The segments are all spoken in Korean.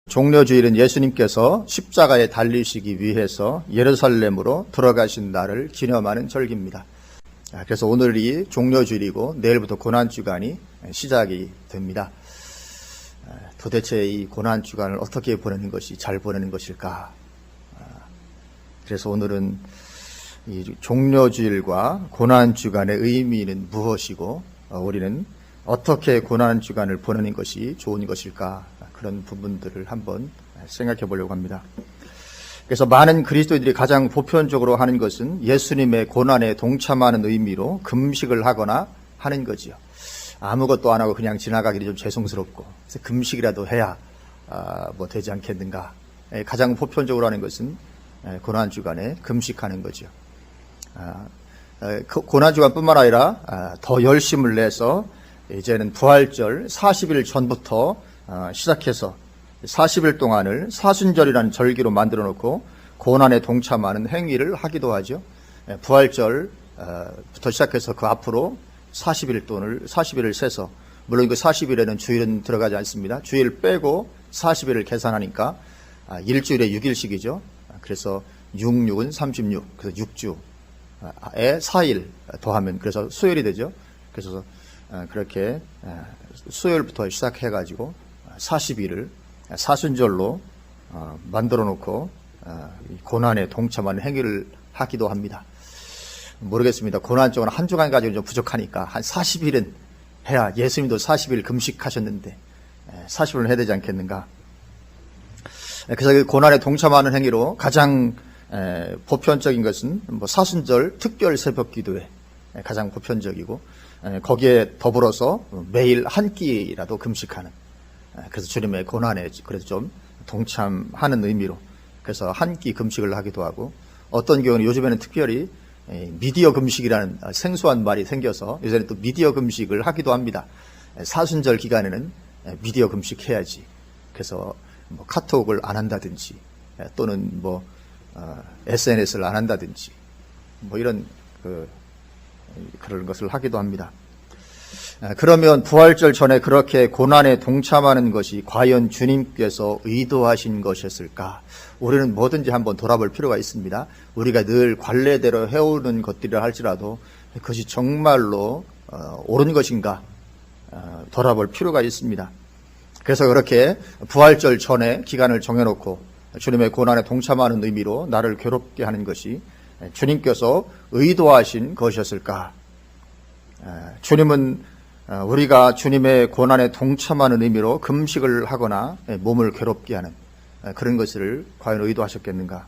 종려주일은 예수님께서 십자가에 달리시기 위해서 예루살렘으로 들어가신 날을 기념하는 절기입니다. 그래서 오늘이 종려주일이고 내일부터 고난주간이 시작이 됩니다. 도대체 이 고난주간을 어떻게 보내는 것이 잘 보내는 것일까? 그래서 오늘은 이 종려주일과 고난주간의 의미는 무엇이고 우리는 어떻게 고난주간을 보내는 것이 좋은 것일까? 그런 부분들을 한번 생각해 보려고 합니다. 그래서 많은 그리스도인들이 가장 보편적으로 하는 것은 예수님의 고난에 동참하는 의미로 금식을 하거나 하는 거지요. 아무것도 안 하고 그냥 지나가기도 좀 죄송스럽고 그래서 금식이라도 해야 되지 않겠는가. 가장 보편적으로 하는 것은 고난주간에 금식하는 거죠. 고난주간뿐만 아니라 더 열심을 내서 이제는 부활절 40일 전부터 시작해서 40일 동안을 사순절이라는 절기로 만들어 놓고 고난에 동참하는 행위를 하기도 하죠. 부활절부터 시작해서 그 앞으로 40일을 세서, 물론 그 40일에는 주일은 들어가지 않습니다. 주일 빼고 40일을 계산하니까 일주일에 6일씩이죠. 그래서 6은 36, 그래서 6주에 4일 더하면 그래서 수요일이 되죠. 그래서 그렇게 수요일부터 시작해가지고 40일을 사순절로 만들어 놓고 고난에 동참하는 행위를 하기도 합니다. 모르겠습니다. 고난 쪽은 한 주간 가지고 좀 부족하니까 한 40일은 해야, 예수님도 40일 금식하셨는데 40일은 해야 되지 않겠는가. 그래서 그 고난에 동참하는 행위로 가장 보편적인 것은 사순절 특별 새벽 기도회 가장 보편적이고, 거기에 더불어서 매일 한 끼라도 금식하는, 그래서 주님의 고난에 그래도 좀 동참하는 의미로 그래서 한 끼 금식을 하기도 하고, 어떤 경우는 요즘에는 특별히 미디어 금식이라는 생소한 말이 생겨서 요새는 또 미디어 금식을 하기도 합니다. 사순절 기간에는 미디어 금식해야지. 그래서 카톡을 안 한다든지 또는 SNS를 안 한다든지 이런 그런 것을 하기도 합니다. 그러면 부활절 전에 그렇게 고난에 동참하는 것이 과연 주님께서 의도하신 것이었을까? 우리는 뭐든지 한번 돌아볼 필요가 있습니다. 우리가 늘 관례대로 해오는 것들이라 할지라도 그것이 정말로 옳은 것인가 돌아볼 필요가 있습니다. 그래서 그렇게 부활절 전에 기간을 정해놓고 주님의 고난에 동참하는 의미로 나를 괴롭게 하는 것이 주님께서 의도하신 것이었을까? 주님은 우리가 주님의 고난에 동참하는 의미로 금식을 하거나 몸을 괴롭게 하는 그런 것을 과연 의도하셨겠는가?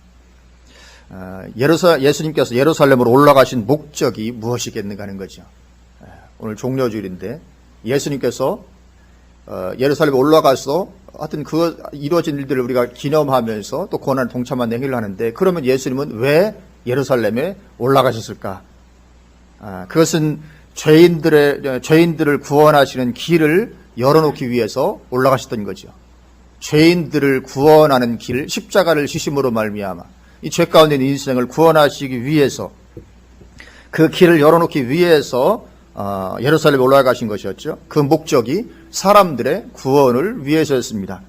예수님께서 예루살렘으로 올라가신 목적이 무엇이겠는가 하는 거죠. 오늘 종려주일인데 예수님께서 예루살렘에 올라가서 하여튼 이루어진 일들을 우리가 기념하면서 또 고난에 동참하는 행위를 하는데, 그러면 예수님은 왜 예루살렘에 올라가셨을까? 그것은 죄인들을 구원하시는 길을 열어놓기 위해서 올라가셨던 거죠. 죄인들을 구원하는 길, 십자가를 지심으로 말미암아 이 죄 가운데 있는 인생을 구원하시기 위해서, 그 길을 열어놓기 위해서 예루살렘에 올라가신 것이었죠. 그 목적이 사람들의 구원을 위해서였습니다.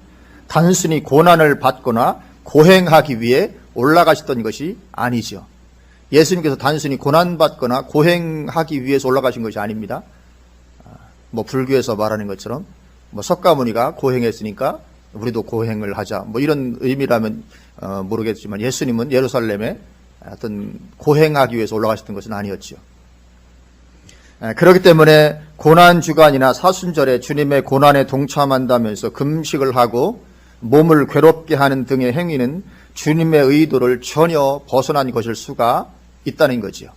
단순히 고난을 받거나 고행하기 위해 올라가셨던 것이 아니죠. 예수님께서 단순히 고난받거나 고행하기 위해서 올라가신 것이 아닙니다. 불교에서 말하는 것처럼 석가모니가 고행했으니까 우리도 고행을 하자, 이런 의미라면 모르겠지만 예수님은 예루살렘에 어떤 고행하기 위해서 올라가셨던 것은 아니었죠. 그렇기 때문에 고난주간이나 사순절에 주님의 고난에 동참한다면서 금식을 하고 몸을 괴롭게 하는 등의 행위는 주님의 의도를 전혀 벗어난 것일 수가 있다는 거지요.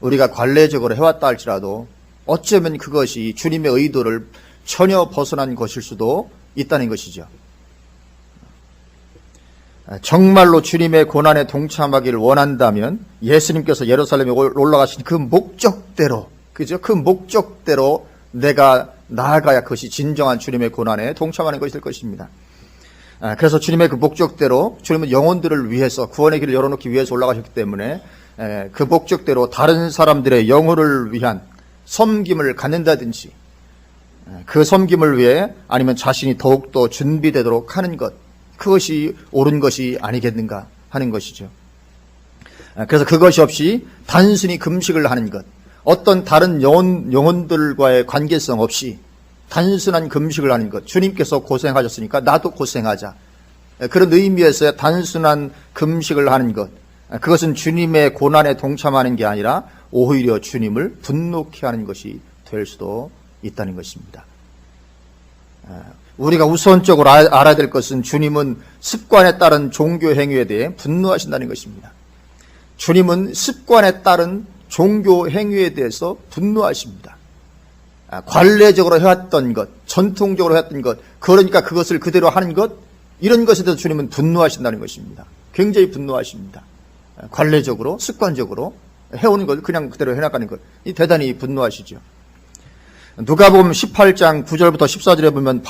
우리가 관례적으로 해왔다 할지라도 어쩌면 그것이 주님의 의도를 전혀 벗어난 것일 수도 있다는 것이죠. 정말로 주님의 고난에 동참하기를 원한다면 예수님께서 예루살렘에 올라가신 그 목적대로, 그죠? 그 목적대로 내가 나아가야 그것이 진정한 주님의 고난에 동참하는 것이 될 것입니다. 그래서 주님의 그 목적대로, 주님은 영혼들을 위해서 구원의 길을 열어놓기 위해서 올라가셨기 때문에 그 목적대로 다른 사람들의 영혼을 위한 섬김을 갖는다든지, 그 섬김을 위해 아니면 자신이 더욱더 준비되도록 하는 것, 그것이 옳은 것이 아니겠는가 하는 것이죠. 그래서 그것이 없이 단순히 금식을 하는 것, 어떤 다른 영혼들과의 관계성 없이 단순한 금식을 하는 것, 주님께서 고생하셨으니까 나도 고생하자, 그런 의미에서 단순한 금식을 하는 것, 그것은 주님의 고난에 동참하는 게 아니라 오히려 주님을 분노케 하는 것이 될 수도 있다는 것입니다. 우리가 우선적으로 알아야 될 것은 주님은 습관에 따른 종교 행위에 대해 분노하신다는 것입니다. 주님은 습관에 따른 종교 행위에 대해서 분노하십니다. 관례적으로 해왔던 것, 전통적으로 해왔던 것, 그러니까 그것을 그대로 하는 것, 이런 것에 대해서 주님은 분노하신다는 것입니다. 굉장히 분노하십니다. 관례적으로, 습관적으로 해오는 것, 그냥 그대로 해나가는 것, 이 대단히 분노하시죠. 누가복음 18장 9절부터 14절에 보면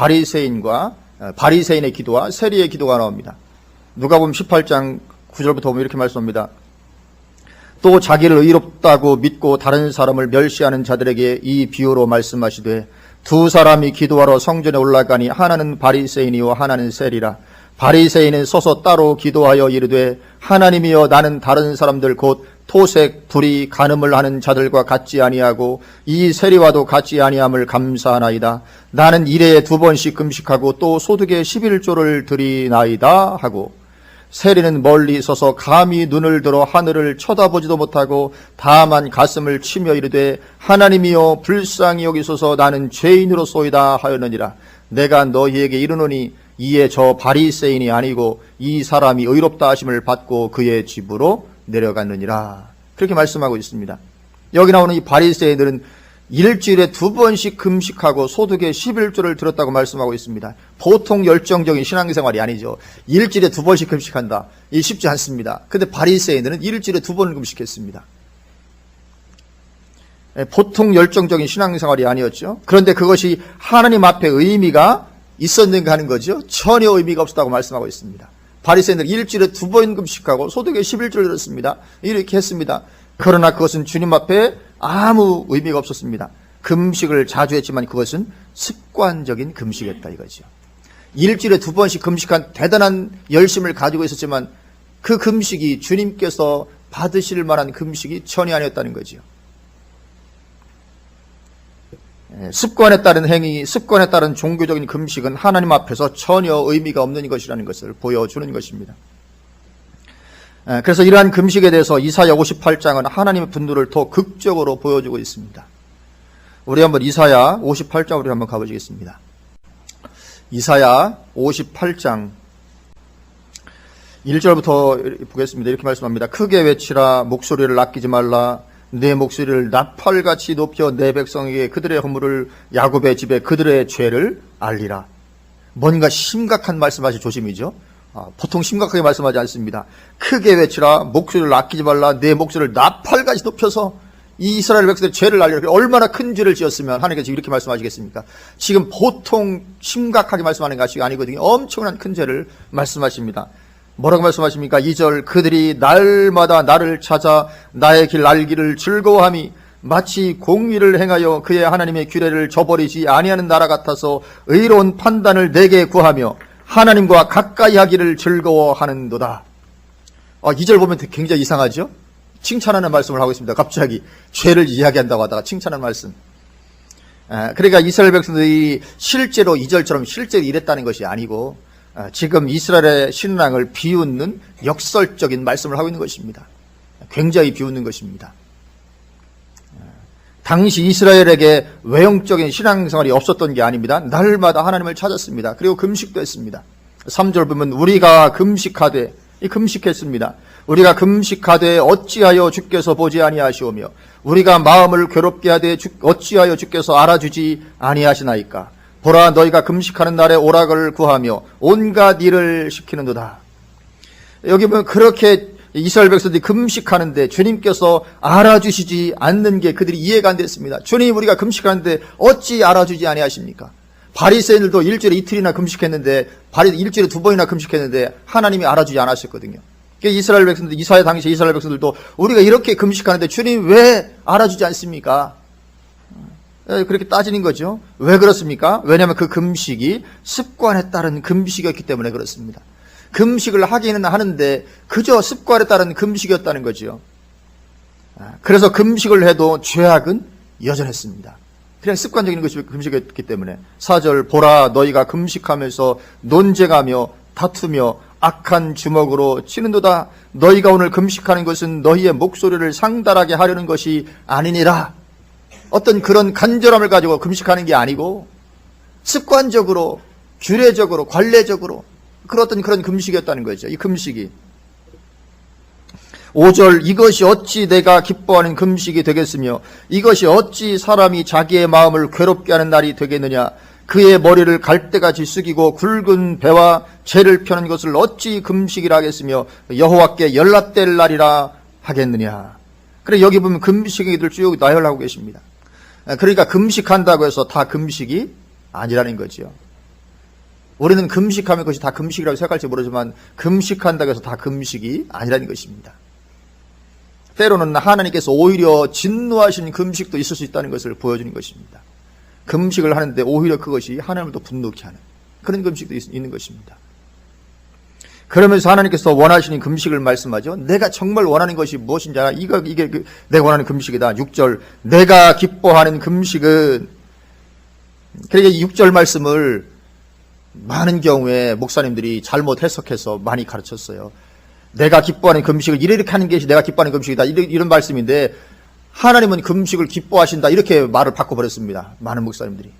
바리새인의 기도와 세리의 기도가 나옵니다. 누가복음 18장 9절부터 보면 이렇게 말씀합니다. 또 자기를 의롭다고 믿고 다른 사람을 멸시하는 자들에게 이 비유로 말씀하시되 두 사람이 기도하러 성전에 올라가니 하나는 바리새인이요 하나는 세리라. 바리새인은 서서 따로 기도하여 이르되 하나님이여 나는 다른 사람들 곧 토색, 불의, 간음을 하는 자들과 같지 아니하고 이 세리와도 같지 아니함을 감사하나이다. 나는 일에 2번씩 금식하고 또 소득의 11조를 드리나이다 하고 세리는 멀리 서서 감히 눈을 들어 하늘을 쳐다보지도 못하고 다만 가슴을 치며 이르되 하나님이여 불쌍히 여기소서 나는 죄인으로소이다 하였느니라. 내가 너희에게 이르노니 이에 저 바리새인이 아니고 이 사람이 의롭다 하심을 받고 그의 집으로 내려갔느니라. 그렇게 말씀하고 있습니다. 여기 나오는 이 바리새인들은 일주일에 2번씩 금식하고 소득의 11조를 들었다고 말씀하고 있습니다. 보통 열정적인 신앙생활이 아니죠. 일주일에 2번씩 금식한다. 이 쉽지 않습니다. 근데 바리새인들은 일주일에 2번을 금식했습니다. 보통 열정적인 신앙생활이 아니었죠. 그런데 그것이 하나님 앞에 의미가 있었는가 하는 거죠. 전혀 의미가 없었다고 말씀하고 있습니다. 바리새인들은 일주일에 2번 금식하고 소득의 11조를 들었습니다. 이렇게 했습니다. 그러나 그것은 주님 앞에 아무 의미가 없었습니다. 금식을 자주 했지만 그것은 습관적인 금식이었다 이거죠. 일주일에 2번씩 금식한 대단한 열심을 가지고 있었지만 그 금식이 주님께서 받으실 만한 금식이 전혀 아니었다는 거죠. 습관에 따른 행위, 습관에 따른 종교적인 금식은 하나님 앞에서 전혀 의미가 없는 것이라는 것을 보여주는 것입니다. 그래서 이러한 금식에 대해서 이사야 58장은 하나님의 분노를 더 극적으로 보여주고 있습니다. 우리 한번 이사야 58장으로 한번 가보시겠습니다. 이사야 58장 1절부터 보겠습니다. 이렇게 말씀합니다. 크게 외치라, 목소리를 아끼지 말라. 내 목소리를 나팔같이 높여 내 백성에게 그들의 허물을, 야곱의 집에 그들의 죄를 알리라. 뭔가 심각한 말씀하실 조심이죠. 보통 심각하게 말씀하지 않습니다. 크게 외치라, 목소리를 아끼지 말라. 내 목소리를 나팔같이 높여서 이 이스라엘 백성들의 죄를 알리라. 얼마나 큰 죄를 지었으면 하나님께서 지금 이렇게 말씀하시겠습니까? 지금 보통 심각하게 말씀하는 것이 아니거든요. 엄청난 큰 죄를 말씀하십니다. 뭐라고 말씀하십니까? 2절, 그들이 날마다 나를 찾아 나의 길 알기를 즐거워함이 마치 공의를 행하여 그의 하나님의 규례를 저버리지 아니하는 나라 같아서 의로운 판단을 내게 구하며 하나님과 가까이 하기를 즐거워하는도다. 2절 보면 굉장히 이상하죠? 칭찬하는 말씀을 하고 있습니다. 갑자기 죄를 이야기한다고 하다가 칭찬하는 말씀. 그러니까 이스라엘 백성들이 실제로 2절처럼 실제로 이랬다는 것이 아니고 지금 이스라엘의 신앙을 비웃는 역설적인 말씀을 하고 있는 것입니다. 굉장히 비웃는 것입니다. 당시 이스라엘에게 외형적인 신앙생활이 없었던 게 아닙니다. 날마다 하나님을 찾았습니다. 그리고 금식도 했습니다. 3절 보면 우리가 금식하되, 금식했습니다. 우리가 금식하되 어찌하여 주께서 보지 아니하시오며 우리가 마음을 괴롭게 하되 어찌하여 주께서 알아주지 아니하시나이까. 보라, 너희가 금식하는 날에 오락을 구하며 온갖 일을 시키는도다. 여기 보면 그렇게 이스라엘 백성들이 금식하는데 주님께서 알아주시지 않는 게 그들이 이해가 안 됐습니다. 주님, 우리가 금식하는데 어찌 알아주지 아니하십니까? 바리새인들도 일주일에 이틀이나 금식했는데, 일주일에 2번이나 금식했는데 하나님이 알아주지 않으셨거든요. 이스라엘 백성들, 이사야 당시 이스라엘 백성들도 우리가 이렇게 금식하는데 주님 왜 알아주지 않습니까? 그렇게 따지는 거죠. 왜 그렇습니까? 왜냐하면 그 금식이 습관에 따른 금식이었기 때문에 그렇습니다. 금식을 하기는 하는데 그저 습관에 따른 금식이었다는 거지요. 그래서 금식을 해도 죄악은 여전했습니다. 그냥 습관적인 것이 금식이었기 때문에 4절 보라 너희가 금식하면서 논쟁하며 다투며 악한 주먹으로 치는도다. 너희가 오늘 금식하는 것은 너희의 목소리를 상달하게 하려는 것이 아니니라. 어떤 그런 간절함을 가지고 금식하는 게 아니고 습관적으로 규례적으로 관례적으로 그런 금식이었다는 거죠. 이 금식이 5절 이것이 어찌 내가 기뻐하는 금식이 되겠으며 이것이 어찌 사람이 자기의 마음을 괴롭게 하는 날이 되겠느냐. 그의 머리를 갈대같이 숙이고 굵은 배와 재를 펴는 것을 어찌 금식이라 하겠으며 여호와께 연락될 날이라 하겠느냐. 그래 여기 보면 금식이들 쭉 나열하고 계십니다. 그러니까 금식한다고 해서 다 금식이 아니라는 거죠. 우리는 금식하면 그것이 다 금식이라고 생각할지 모르지만 금식한다고 해서 다 금식이 아니라는 것입니다. 때로는 하나님께서 오히려 진노하신 금식도 있을 수 있다는 것을 보여주는 것입니다. 금식을 하는데 오히려 그것이 하나님을 더 분노케 하는 그런 금식도 있는 것입니다. 그러면서 하나님께서 원하시는 금식을 말씀하죠. 내가 정말 원하는 것이 무엇인지 알아? 이게 내가 원하는 금식이다. 6절 내가 기뻐하는 금식은 그러니까 6절 말씀을 많은 경우에 목사님들이 잘못 해석해서 많이 가르쳤어요. 내가 기뻐하는 금식을 이렇게 하는 것이 내가 기뻐하는 금식이다. 이런 말씀인데 하나님은 금식을 기뻐하신다. 이렇게 말을 바꿔버렸습니다. 많은 목사님들이.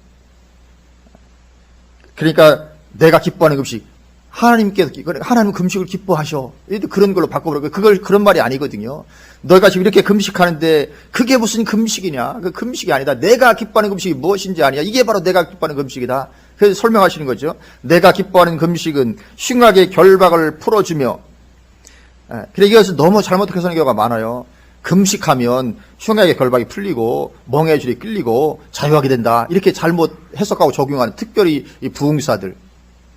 그러니까 내가 기뻐하는 금식. 하나님은 금식을 기뻐하셔. 그런 걸로 바꿔버렸고 그런 말이 아니거든요. 너희가 지금 이렇게 금식하는데 그게 무슨 금식이냐. 그 금식이 아니다. 내가 기뻐하는 금식이 무엇인지 아니야. 이게 바로 내가 기뻐하는 금식이다. 그래서 설명하시는 거죠. 내가 기뻐하는 금식은 흉악의 결박을 풀어주며 그래 이것을 너무 잘못 해석하는 경우가 많아요. 금식하면 흉악의 결박이 풀리고 멍에의 줄이 끌리고 자유하게 된다. 이렇게 잘못 해석하고 적용하는 특별히 이 부흥사들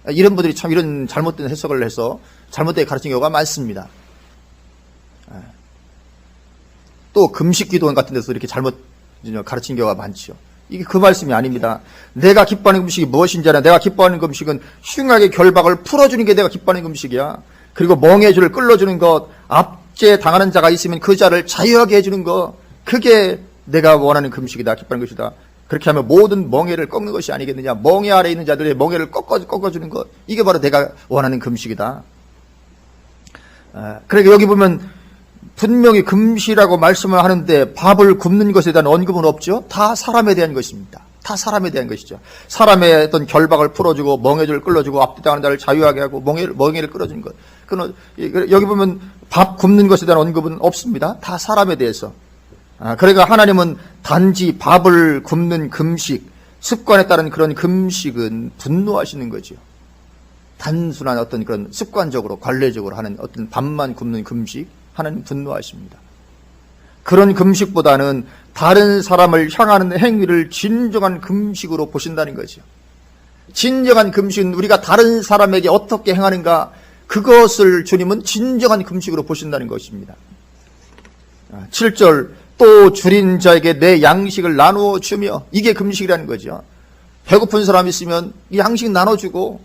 이런 분들이 참 이런 잘못된 해석을 해서 잘못되게 가르친 경우가 많습니다. 또 금식기도원 같은 데서 이렇게 잘못 가르친 경우가 많죠. 이게 그 말씀이 아닙니다. 내가 기뻐하는 금식이 무엇인지 알아. 내가 기뻐하는 금식은 흉악의 결박을 풀어주는 게 내가 기뻐하는 금식이야. 그리고 멍에의 줄을 끌어주는 것, 압제 당하는 자가 있으면 그 자를 자유하게 해주는 것, 그게 내가 원하는 금식이다. 기뻐하는 것이다. 그렇게 하면 모든 멍에를 꺾는 것이 아니겠느냐. 멍에 아래 있는 자들의 멍에를 꺾어주는 것, 이게 바로 내가 원하는 금식이다. 그러니까 여기 보면 분명히 금식이라고 말씀을 하는데 밥을 굽는 것에 대한 언급은 없죠. 다 사람에 대한 것입니다. 다 사람에 대한 것이죠. 사람의 어떤 결박을 풀어주고 멍에줄을 끌어주고 압제당하는 자를 자유하게 하고 멍에를 끌어주는 것. 여기 보면 밥 굽는 것에 대한 언급은 없습니다. 다 사람에 대해서. 그러니까 하나님은 단지 밥을 굽는 금식, 습관에 따른 그런 금식은 분노하시는 거죠. 단순한 어떤 그런 습관적으로 관례적으로 하는 어떤 밥만 굽는 금식, 하나님 분노하십니다. 그런 금식보다는 다른 사람을 향하는 행위를 진정한 금식으로 보신다는 거죠. 진정한 금식은 우리가 다른 사람에게 어떻게 행하는가, 그것을 주님은 진정한 금식으로 보신다는 것입니다. 7절 또 줄인 자에게 내 양식을 나누어 주며, 이게 금식이라는 거죠. 배고픈 사람 있으면 양식 나눠주고,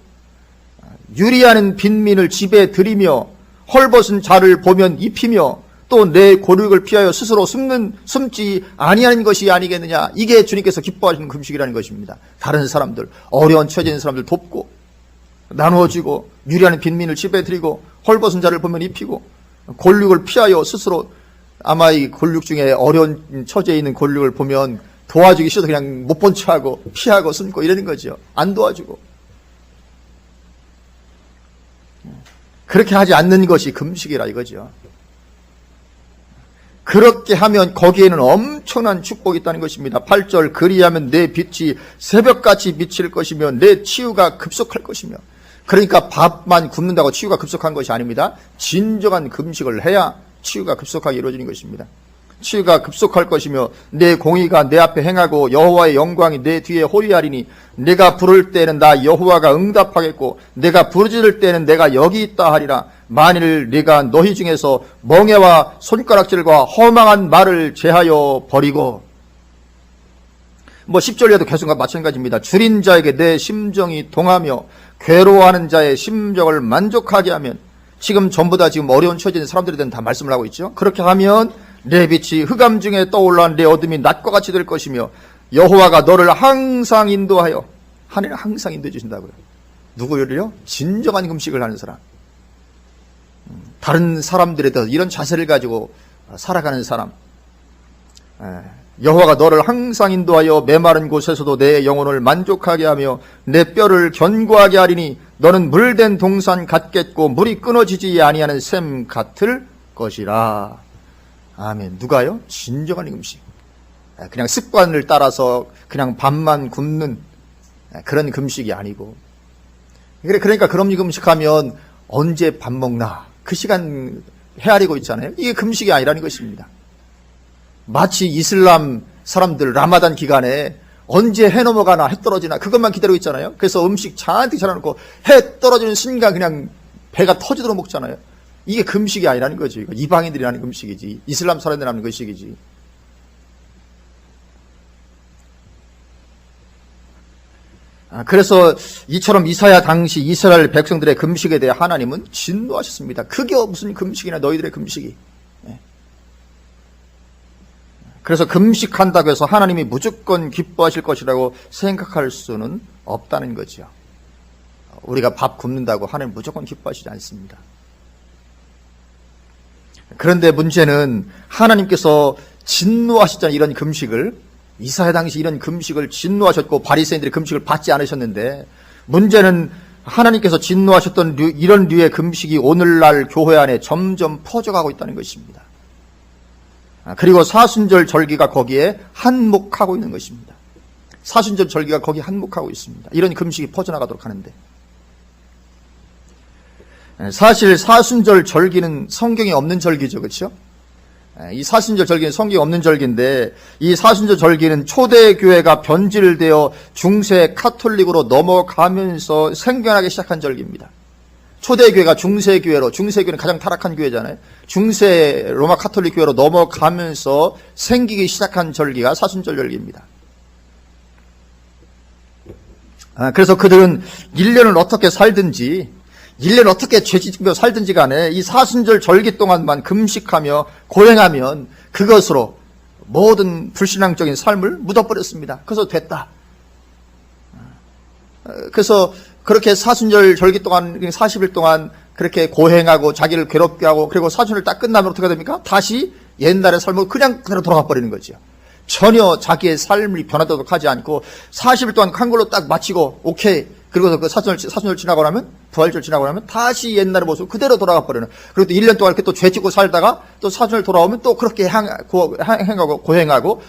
유리하는 빈민을 집에 들이며, 헐벗은 자를 보면 입히며, 또 내 고륙을 피하여 스스로 숨지 아니하는 것이 아니겠느냐. 이게 주님께서 기뻐하시는 금식이라는 것입니다. 다른 사람들, 어려운 처지에 있는 사람들 돕고 나누어주고, 유리하는 빈민을 집에 들이고, 헐벗은 자를 보면 입히고, 고륙을 피하여 스스로, 아마 이 고륙 중에 어려운 처지에 있는 고륙을 보면 도와주기 싫어서 그냥 못 본 척하고 피하고 숨고 이러는 거죠. 안 도와주고. 그렇게 하지 않는 것이 금식이라 이거죠. 그렇게 하면 거기에는 엄청난 축복이 있다는 것입니다. 8절 그리하면 내 빛이 새벽같이 비칠 것이며 내 치유가 급속할 것이며. 그러니까 밥만 굶는다고 치유가 급속한 것이 아닙니다. 진정한 금식을 해야 치유가 급속하게 이루어지는 것입니다. 치유가 급속할 것이며 내 공의가 내 앞에 행하고 여호와의 영광이 내 뒤에 호위하리니 내가 부를 때는 나 여호와가 응답하겠고 내가 부르짖을 때는 내가 여기 있다 하리라. 만일 네가 너희 중에서 멍에와 손가락질과 허망한 말을 제하여 버리고, 10절에도 계속 마찬가지입니다. 줄인 자에게 내 심정이 동하며 괴로워하는 자의 심정을 만족하게 하면, 지금 전부 다 지금 어려운 처지인 사람들에 대한 다 말씀을 하고 있죠. 그렇게 하면 내 빛이 흑암 중에 떠올라 내 어둠이 낮과 같이 될 것이며 여호와가 너를 항상 인도하여, 하나님은 항상 인도해 주신다고요. 누구를요? 진정한 금식을 하는 사람, 다른 사람들에 대해서 이런 자세를 가지고 살아가는 사람. 여호와가 너를 항상 인도하여 메마른 곳에서도 내 영혼을 만족하게 하며 내 뼈를 견고하게 하리니 너는 물된 동산 같겠고 물이 끊어지지 아니하는 샘 같을 것이라. 아멘. 누가요? 진정한 금식. 그냥 습관을 따라서 그냥 밥만 굶는 그런 금식이 아니고, 그러니까 그런 금식하면 언제 밥 먹나 그 시간 헤아리고 있잖아요. 이게 금식이 아니라는 것입니다. 마치 이슬람 사람들 라마단 기간에 언제 해 넘어가나 해 떨어지나 그것만 기다리고 있잖아요. 그래서 음식 잔뜩 차려놓고 해 떨어지는 순간 그냥 배가 터지도록 먹잖아요. 이게 금식이 아니라는 거지. 이방인들이 하는 금식이지, 이슬람 사람들이 하는 금식이지. 그래서 이처럼 이사야 당시 이스라엘 백성들의 금식에 대해 하나님은 진노하셨습니다. 그게 무슨 금식이나 너희들의 금식이. 그래서 금식한다고 해서 하나님이 무조건 기뻐하실 것이라고 생각할 수는 없다는 거죠. 우리가 밥 굶는다고 하나님 무조건 기뻐하시지 않습니다. 그런데 문제는 하나님께서 진노하셨잖아요. 이런 금식을, 이사야 당시 이런 금식을 진노하셨고 바리새인들이 금식을 받지 않으셨는데, 문제는 하나님께서 진노하셨던 이런 류의 금식이 오늘날 교회 안에 점점 퍼져가고 있다는 것입니다. 그리고 사순절 절기가 거기에 한몫하고 있는 것입니다. 사순절 절기가 거기에 한몫하고 있습니다. 이런 금식이 퍼져나가도록 하는데, 사실 사순절 절기는 성경에 없는 절기죠. 그렇죠? 이 사순절 절기는 성경에 없는 절기인데, 이 사순절 절기는 초대교회가 변질되어 중세 카톨릭으로 넘어가면서 생겨나기 시작한 절기입니다. 초대교회가 중세교회로, 중세교회는 가장 타락한 교회잖아요. 중세 로마 카톨릭 교회로 넘어가면서 생기기 시작한 절기가 사순절 절기입니다. 그래서 그들은 1년을 어떻게 살든지, 1년 어떻게 죄짓고 살든지 간에 이 사순절 절기 동안만 금식하며 고행하면 그것으로 모든 불신앙적인 삶을 묻어버렸습니다. 그래서 됐다. 그래서 그렇게 사순절 절기 동안 40일 동안 그렇게 고행하고 자기를 괴롭게 하고, 그리고 사순절 딱 끝나면 어떻게 됩니까? 다시 옛날의 삶으로 그냥 그대로 돌아가 버리는 거죠. 전혀 자기의 삶이 변하도록 하지 않고 40일 동안 한 걸로 딱 마치고 오케이, 그리고 그 사순절 지나고 나면, 부활절 지나고 나면 다시 옛날의 모습 그대로 돌아가 버리는. 그리고 또 1년 동안 이렇게 또 죄 짓고 살다가 또 사순절 돌아오면 또 그렇게 행하고 고행하고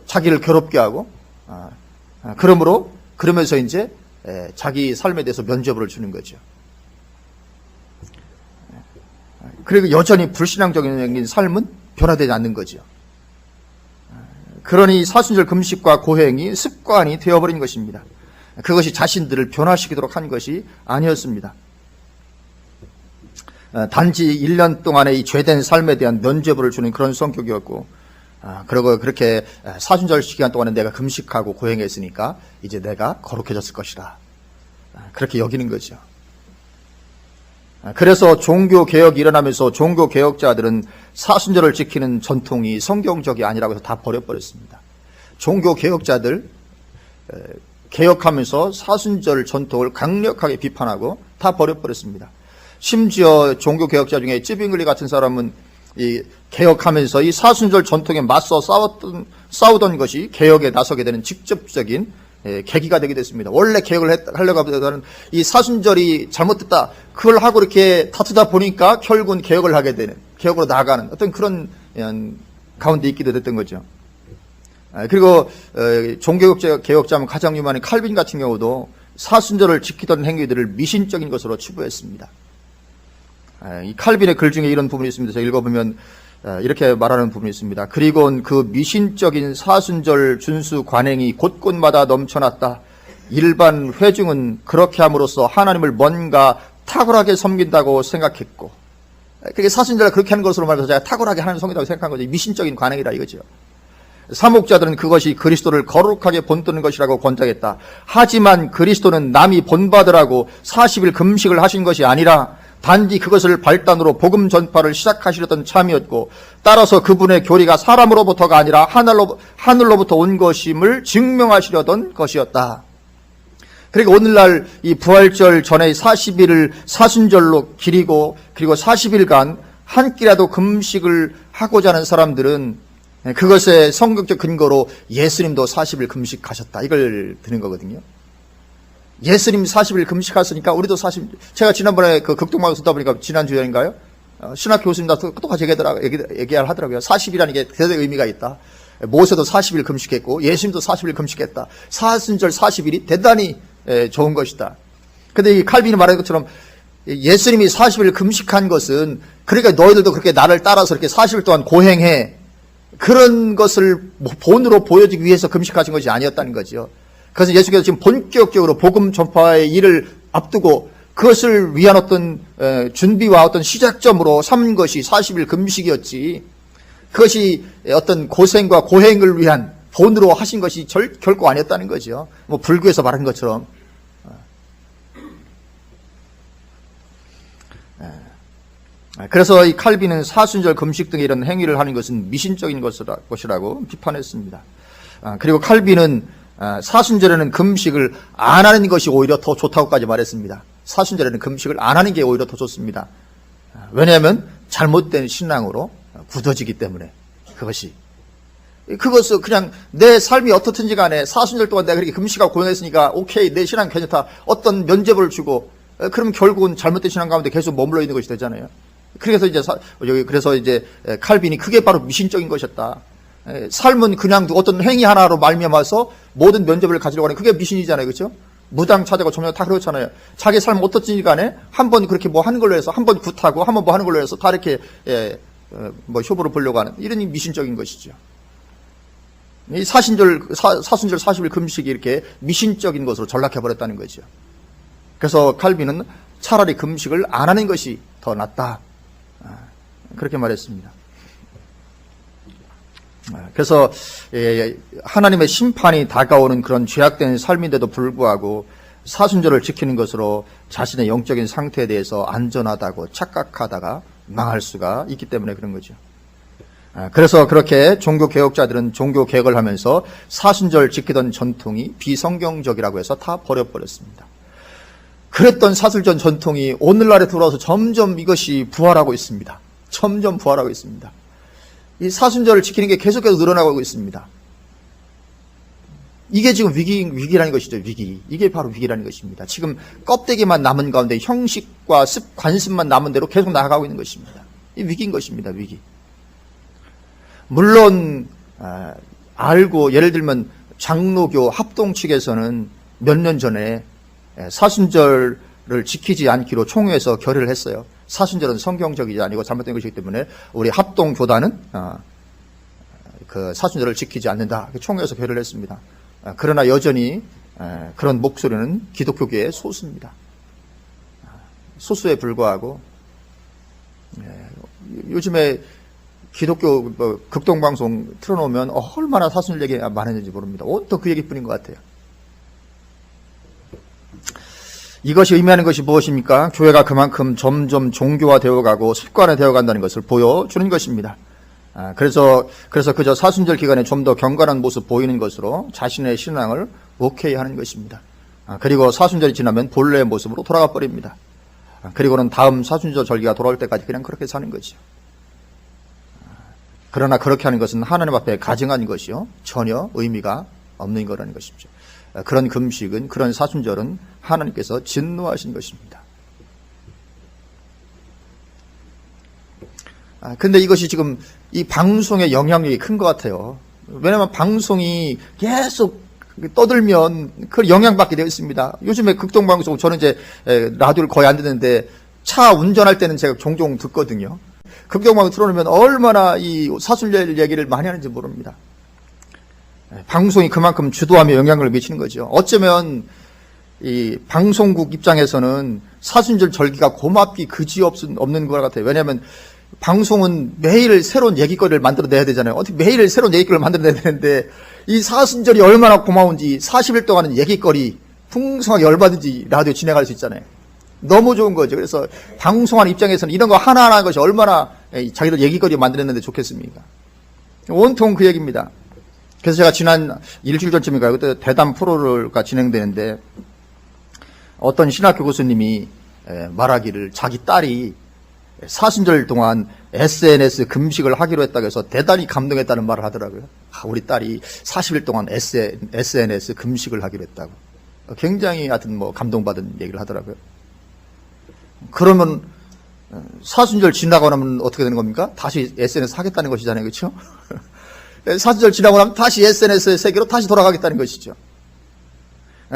자기를 괴롭게 하고, 그러면서 이제 자기 삶에 대해서 면죄부를 주는 거죠. 그리고 여전히 불신앙적인 삶은 변화되지 않는 거죠. 그러니 사순절 금식과 고행이 습관이 되어버린 것입니다. 그것이 자신들을 변화시키도록 한 것이 아니었습니다. 단지 1년 동안의 이 죄된 삶에 대한 면죄부를 주는 그런 성격이었고, 그리고 그렇게 사순절 기간 동안에 내가 금식하고 고행했으니까 이제 내가 거룩해졌을 것이다, 그렇게 여기는 거죠. 그래서 종교개혁이 일어나면서 종교개혁자들은 사순절을 지키는 전통이 성경적이 아니라고 해서 다 버려버렸습니다. 종교개혁자들 개혁하면서 사순절 전통을 강력하게 비판하고 다 버려버렸습니다. 심지어 종교개혁자 중에 찌빙글리 같은 사람은 이 개혁하면서 이 사순절 전통에 맞서 싸우던 것이 개혁에 나서게 되는 직접적인 계기가 되게 됐습니다. 원래 개혁을 하려고 하던 이 사순절이 잘못됐다, 그걸 하고 이렇게 다투다 보니까 결국은 개혁을 하게 되는, 개혁으로 나아가는 어떤 그런 가운데 있기도 됐던 거죠. 그리고 종교개혁자면 가장 유명한 칼빈 같은 경우도 사순절을 지키던 행위들을 미신적인 것으로 치부했습니다. 이 칼빈의 글 중에 이런 부분이 있습니다. 제가 읽어보면 이렇게 말하는 부분이 있습니다. 그리고는 그 미신적인 사순절 준수 관행이 곳곳마다 넘쳐났다. 일반 회중은 그렇게 함으로써 하나님을 뭔가 탁월하게 섬긴다고 생각했고, 그게 사순절을 그렇게 하는 것으로 말해서 제가 탁월하게 하나님을 섬긴다고 생각한 거죠. 미신적인 관행이라 이거죠. 사목자들은 그것이 그리스도를 거룩하게 본뜨는 것이라고 권장했다. 하지만 그리스도는 남이 본받으라고 40일 금식을 하신 것이 아니라 단지 그것을 발단으로 복음 전파를 시작하시려던 참이었고, 따라서 그분의 교리가 사람으로부터가 아니라 하늘로부터 온 것임을 증명하시려던 것이었다. 그러니까 오늘날 이 부활절 전에 40일을 사순절로 기리고, 그리고 40일간 한 끼라도 금식을 하고자 하는 사람들은 그것의 성경적 근거로 예수님도 40일 금식하셨다, 이걸 드는 거거든요. 예수님 40일 금식하셨으니까 우리도 40일. 제가 지난번에 그 극동방송 듣다 보니까 지난주에인가요? 신학 교수님 똑같이 얘기하더라고요. 40일이라는 게 대단히 의미가 있다. 모세도 40일 금식했고 예수님도 40일 금식했다. 사순절 40일이 대단히 좋은 것이다. 근데 이 칼빈이 말한 것처럼 예수님이 40일 금식한 것은, 그러니까 너희들도 그렇게 나를 따라서 이렇게 40일 동안 고행해, 그런 것을 본으로 보여주기 위해서 금식하신 것이 아니었다는 거죠. 그래서 예수께서 지금 본격적으로 복음 전파의 일을 앞두고 그것을 위한 어떤 준비와 어떤 시작점으로 삼은 것이 40일 금식이었지, 그것이 어떤 고생과 고행을 위한 본으로 하신 것이 결코 아니었다는 거죠. 뭐 불교에서 말한 것처럼. 그래서 이 칼빈은 사순절 금식 등의 이런 행위를 하는 것은 미신적인 것이라고 비판했습니다. 그리고 칼빈은 사순절에는 금식을 안 하는 것이 오히려 더 좋다고까지 말했습니다. 사순절에는 금식을 안 하는 게 오히려 더 좋습니다. 왜냐하면 잘못된 신앙으로 굳어지기 때문에. 그것을 그냥 내 삶이 어떻든지 간에 사순절 동안 내가 그렇게 금식하고 고행했으니까 오케이, 내 신앙 괜찮다, 어떤 면죄부를 주고, 그러면 결국은 잘못된 신앙 가운데 계속 머물러 있는 것이 되잖아요. 그래서 이제 칼빈이 그게 바로 미신적인 것이었다. 삶은 그냥 어떤 행위 하나로 말미암아서 모든 면접을 가지려고 하는, 그게 미신이잖아요. 그렇죠? 무당 차대고 조명 다 그렇잖아요. 자기 삶 어떻든지 간에 한 번 그렇게 뭐 하는 걸로 해서, 한 번 굿하고 한 번 뭐 하는 걸로 해서 다 이렇게 뭐 효보를 보려고 하는, 이런 미신적인 것이죠. 이 사순절 40일 금식이 이렇게 미신적인 것으로 전락해버렸다는 거죠. 그래서 칼빈은 차라리 금식을 안 하는 것이 더 낫다, 그렇게 말했습니다. 그래서 하나님의 심판이 다가오는 그런 죄악된 삶인데도 불구하고 사순절을 지키는 것으로 자신의 영적인 상태에 대해서 안전하다고 착각하다가 망할 수가 있기 때문에 그런 거죠. 그래서 그렇게 종교개혁자들은 종교개혁을 하면서 사순절 지키던 전통이 비성경적이라고 해서 다 버려버렸습니다. 그랬던 사순절 전통이 오늘날에 들어와서 점점 이것이 부활하고 있습니다. 점점 부활하고 있습니다. 이 사순절을 지키는 게 계속해서 늘어나고 있습니다. 이게 지금 위기라는 것이죠. 위기. 이게 바로 위기라는 것입니다. 지금 껍데기만 남은 가운데 형식과 관습만 남은 대로 계속 나아가고 있는 것입니다. 이 위기인 것입니다. 위기. 물론 알고, 예를 들면 장로교 합동 측에서는 몇 년 전에 사순절을 지키지 않기로 총회에서 결의를 했어요. 사순절은 성경적이지 아니고 잘못된 것이기 때문에 우리 합동교단은 그 사순절을 지키지 않는다, 총회에서 결의를 했습니다. 그러나 여전히 그런 목소리는 기독교계의 소수입니다. 소수에 불과하고, 요즘에 기독교 극동방송 틀어놓으면 얼마나 사순절 얘기가 많았는지 모릅니다. 또 그 얘기뿐인 것 같아요. 이것이 의미하는 것이 무엇입니까? 교회가 그만큼 점점 종교화되어가고 습관화되어간다는 것을 보여주는 것입니다. 그래서 그저 사순절 기간에 좀 더 경건한 모습 보이는 것으로 자신의 신앙을 오케이 하는 것입니다. 그리고 사순절이 지나면 본래의 모습으로 돌아가 버립니다. 그리고는 다음 사순절 절기가 돌아올 때까지 그냥 그렇게 사는 거죠. 그러나 그렇게 하는 것은 하나님 앞에 가증한 것이요, 전혀 의미가 없는 거라는 것이죠. 그런 금식은, 그런 사순절은 하나님께서 진노하신 것입니다. 근데 이것이 지금 이 방송의 영향력이 큰 것 같아요. 왜냐하면 방송이 계속 떠들면 그걸 영향받게 되어 있습니다. 요즘에 극동방송, 저는 이제 라디오를 거의 안 듣는데 차 운전할 때는 제가 종종 듣거든요. 극동방송 틀어놓으면 얼마나 이 사순절 얘기를 많이 하는지 모릅니다. 방송이 그만큼 주도하며 영향을 미치는 거죠. 어쩌면 이 방송국 입장에서는 사순절 절기가 고맙기 그지없는 것 같아요. 왜냐하면 방송은 매일 새로운 얘기거리를 만들어내야 되잖아요. 어떻게 매일 새로운 얘기거리를 만들어내야 되는데 이 사순절이 얼마나 고마운지 40일 동안은 얘기거리 풍성하게 얼마든지 라디오 진행할 수 있잖아요. 너무 좋은 거죠. 그래서 방송하는 입장에서는 이런 거 하나하나 하는 것이 얼마나 자기들 얘기거리 만들었는데 좋겠습니까? 온통 그 얘기입니다. 그래서 제가 지난 일주일 전쯤인가요? 그때 대담 프로가 진행되는데 어떤 신학교 교수님이 말하기를 자기 딸이 사순절 동안 SNS 금식을 하기로 했다고 해서 대단히 감동했다는 말을 하더라고요. 우리 딸이 40일 동안 SNS 금식을 하기로 했다고. 굉장히 하여튼 감동받은 얘기를 하더라고요. 그러면 사순절 지나고 나면 어떻게 되는 겁니까? 다시 SNS 하겠다는 것이잖아요. 그렇죠? 사순절 지나고 나면 다시 SNS 세계로 다시 돌아가겠다는 것이죠.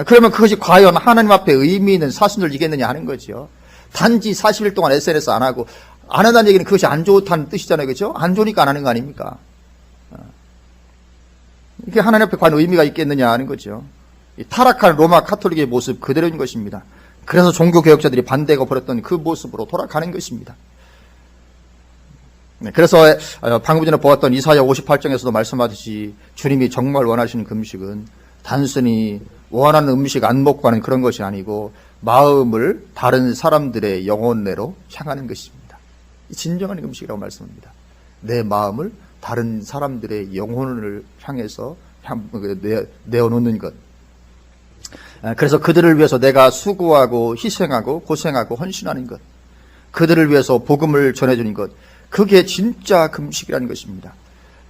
그러면 그것이 과연 하나님 앞에 의미 있는 사순절이겠느냐 하는 거죠. 단지 40일 동안 SNS 안 하고 안 한다는 얘기는 그것이 안 좋다는 뜻이잖아요. 그렇죠? 안 좋으니까 안 하는 거 아닙니까? 이게 하나님 앞에 과연 의미가 있겠느냐 하는 거죠. 이 타락한 로마 카톨릭의 모습 그대로인 것입니다. 그래서 종교개혁자들이 반대가 버렸던 그 모습으로 돌아가는 것입니다. 그래서 방금 전에 보았던 이사야 58장에서도 말씀하듯이 주님이 정말 원하시는 금식은 단순히 원하는 음식 안 먹고 하는 그런 것이 아니고 마음을 다른 사람들의 영혼내로 향하는 것입니다. 진정한 금식이라고 말씀합니다. 내 마음을 다른 사람들의 영혼을 향해서 내어놓는 것. 그래서 그들을 위해서 내가 수고하고 희생하고 고생하고 헌신하는 것, 그들을 위해서 복음을 전해주는 것, 그게 진짜 금식이라는 것입니다.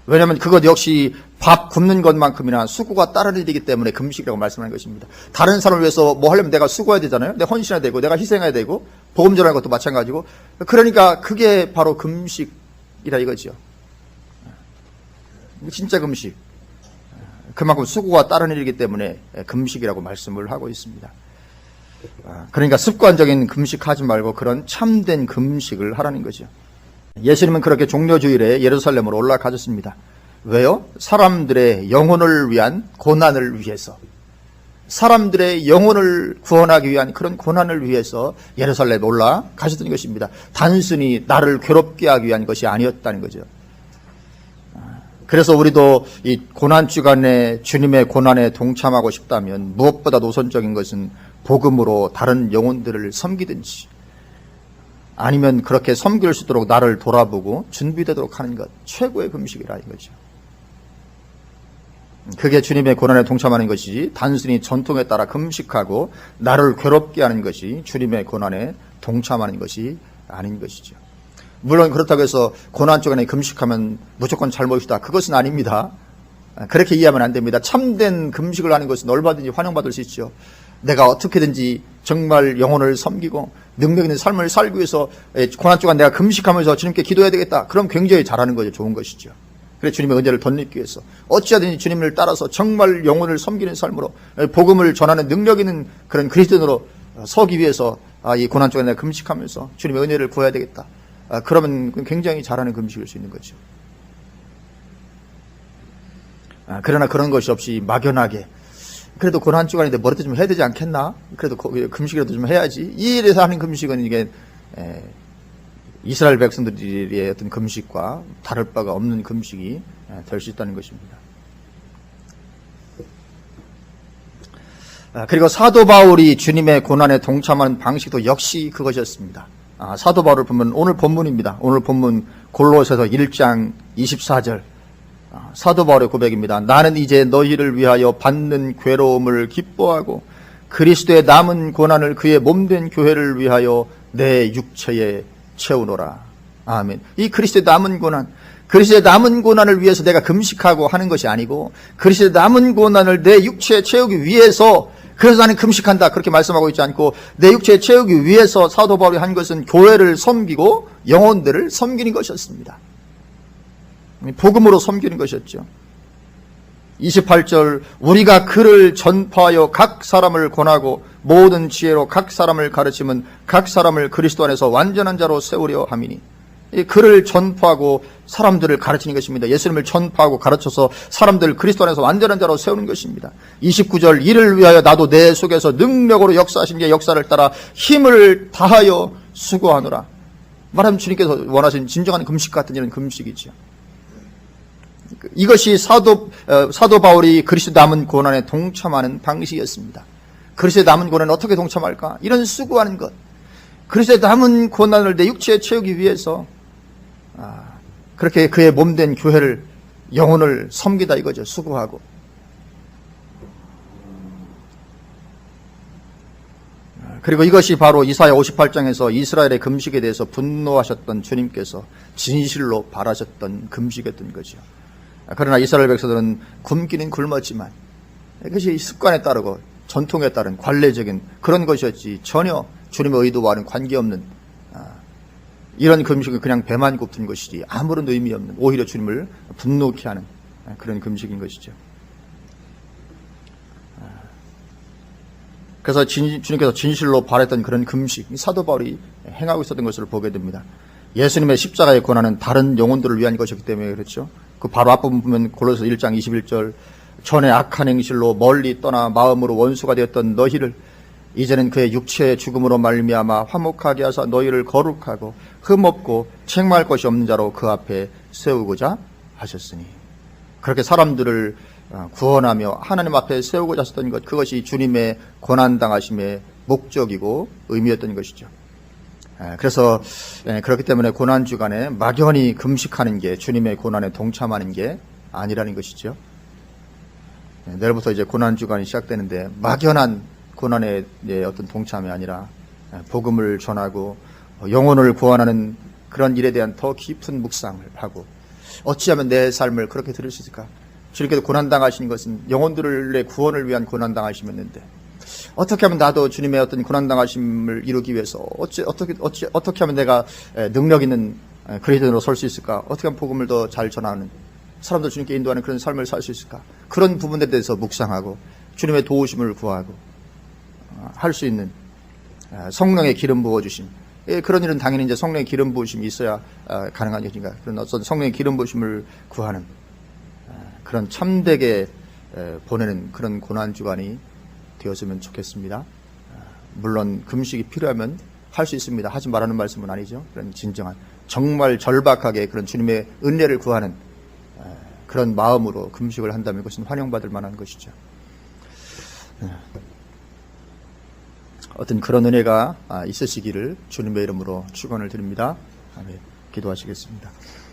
왜냐하면 그것 역시 밥 굶는 것만큼이나 수고가 따르는 일이기 때문에 금식이라고 말씀하는 것입니다. 다른 사람을 위해서 뭐 하려면 내가 수고해야 되잖아요. 내가 헌신해야 되고 내가 희생해야 되고 복음 전하는 것도 마찬가지고, 그러니까 그게 바로 금식이라 이거죠. 진짜 금식. 그만큼 수고가 따르는 일이기 때문에 금식이라고 말씀을 하고 있습니다. 그러니까 습관적인 금식하지 말고 그런 참된 금식을 하라는 거죠. 예수님은 그렇게 종려주일에 예루살렘으로 올라가셨습니다. 왜요? 사람들의 영혼을 위한 고난을 위해서, 사람들의 영혼을 구원하기 위한 그런 고난을 위해서 예루살렘에 올라가셨던 것입니다. 단순히 나를 괴롭게 하기 위한 것이 아니었다는 거죠. 그래서 우리도 이 고난주간에 주님의 고난에 동참하고 싶다면 무엇보다 우선적인 것은 복음으로 다른 영혼들을 섬기든지 아니면 그렇게 섬길 수 있도록 나를 돌아보고 준비되도록 하는 것, 최고의 금식이라 이거죠. 그게 주님의 고난에 동참하는 것이지 단순히 전통에 따라 금식하고 나를 괴롭게 하는 것이 주님의 고난에 동참하는 것이 아닌 것이죠. 물론 그렇다고 해서 고난주간에 금식하면 무조건 잘못이다, 그것은 아닙니다. 그렇게 이해하면 안 됩니다. 참된 금식을 하는 것은 얼마든지 환영받을 수 있죠. 내가 어떻게든지 정말 영혼을 섬기고 능력 있는 삶을 살기 위해서 고난주간 내가 금식하면서 주님께 기도해야 되겠다, 그럼 굉장히 잘하는 거죠. 좋은 것이죠. 그래서 주님의 은혜를 덧입기 위해서 어찌하든지 주님을 따라서 정말 영혼을 섬기는 삶으로 복음을 전하는 능력 있는 그런 그리스도인으로 서기 위해서 이 고난주간에 내가 금식하면서 주님의 은혜를 구해야 되겠다, 그러면 굉장히 잘하는 금식일 수 있는 거죠. 그러나 그런 것이 없이 막연하게 그래도 고난주간인데 뭐라도 좀 해야 되지 않겠나? 그래도 금식이라도 좀 해야지. 이 일에서 하는 금식은 이게 이스라엘 백성들의 어떤 금식과 다를 바가 없는 금식이 될 수 있다는 것입니다. 그리고 사도 바울이 주님의 고난에 동참하는 방식도 역시 그것이었습니다. 사도 바울을 보면 오늘 본문입니다. 오늘 본문 골로새서 1장 24절 사도 바울의 고백입니다. 나는 이제 너희를 위하여 받는 괴로움을 기뻐하고 그리스도의 남은 고난을 그의 몸된 교회를 위하여 내 육체에 채우노라. 아멘. 이 그리스도의 남은 고난, 그리스도의 남은 고난을 위해서 내가 금식하고 하는 것이 아니고 그리스도의 남은 고난을 내 육체에 채우기 위해서, 그래서 나는 금식한다 그렇게 말씀하고 있지 않고 내 육체에 채우기 위해서 사도 바울이 한 것은 교회를 섬기고 영혼들을 섬기는 것이었습니다. 복음으로 섬기는 것이었죠. 28절 우리가 그를 전파하여 각 사람을 권하고 모든 지혜로 각 사람을 가르치면 각 사람을 그리스도 안에서 완전한 자로 세우려 함이니, 이 그를 전파하고 사람들을 가르치는 것입니다. 예수님을 전파하고 가르쳐서 사람들을 그리스도 안에서 완전한 자로 세우는 것입니다. 29절 이를 위하여 나도 내 속에서 능력으로 역사하신 게 역사를 따라 힘을 다하여 수고하노라. 말하면 주님께서 원하시는 진정한 금식 같은 이런 금식이죠. 이것이 사도 바울이 그리스도 남은 고난에 동참하는 방식이었습니다. 그리스도의 남은 고난에 어떻게 동참할까? 이런 수고하는 것. 그리스도의 남은 고난을 내 육체에 채우기 위해서 그렇게 그의 몸된 교회를, 영혼을 섬기다 이거죠. 수고하고. 그리고 이것이 바로 이사야 58장에서 이스라엘의 금식에 대해서 분노하셨던 주님께서 진실로 바라셨던 금식이었던 거죠. 그러나 이스라엘 백성들은 굶기는 굶었지만 그것이 습관에 따르고 전통에 따른 관례적인 그런 것이었지 전혀 주님의 의도와는 관계없는 이런 금식은 그냥 배만 고픈 것이지 아무런 의미 없는, 오히려 주님을 분노케 하는 그런 금식인 것이죠. 그래서 주님께서 진실로 바랬던 그런 금식, 사도 바울이 행하고 있었던 것을 보게 됩니다. 예수님의 십자가의 고난은 다른 영혼들을 위한 것이기 때문에 그렇죠. 그 바로 앞부분 보면 골로새 1장 21절, 전에 악한 행실로 멀리 떠나 마음으로 원수가 되었던 너희를 이제는 그의 육체의 죽음으로 말미암아 화목하게 하사 너희를 거룩하고 흠없고 책망할 것이 없는 자로 그 앞에 세우고자 하셨으니, 그렇게 사람들을 구원하며 하나님 앞에 세우고자 하셨던 것, 그것이 주님의 고난당하심의 목적이고 의미였던 것이죠. 그래서 그렇기 때문에 고난주간에 막연히 금식하는 게 주님의 고난에 동참하는 게 아니라는 것이죠. 내일부터 이제 고난주간이 시작되는데 막연한 고난의 어떤 동참이 아니라 복음을 전하고 영혼을 구원하는 그런 일에 대한 더 깊은 묵상을 하고, 어찌하면 내 삶을 그렇게 들을 수 있을까? 주님께서 고난당하시는 것은 영혼들의 구원을 위한 고난당하심이었는데, 어떻게 하면 나도 주님의 어떤 고난당하심을 이루기 위해서 어떻게 하면 내가 능력 있는 그리스도인으로 설 수 있을까? 어떻게 하면 복음을 더 잘 전하는, 사람들 주님께 인도하는 그런 삶을 살 수 있을까? 그런 부분에 대해서 묵상하고 주님의 도우심을 구하고 할 수 있는 성령의 기름 부어주심, 그런 일은 당연히 이제 성령의 기름 부으심이 있어야 가능한 일인가. 그런 어떤 성령의 기름 부으심을 구하는 그런 참되게 보내는 그런 고난주간이 되었으면 좋겠습니다. 물론 금식이 필요하면 할 수 있습니다. 하지 말라는 말씀은 아니죠. 그런 진정한, 정말 절박하게 그런 주님의 은혜를 구하는 그런 마음으로 금식을 한다면 그것은 환영받을 만한 것이죠. 어떤 그런 은혜가 있으시기를 주님의 이름으로 축원을 드립니다. 아멘. 기도하시겠습니다.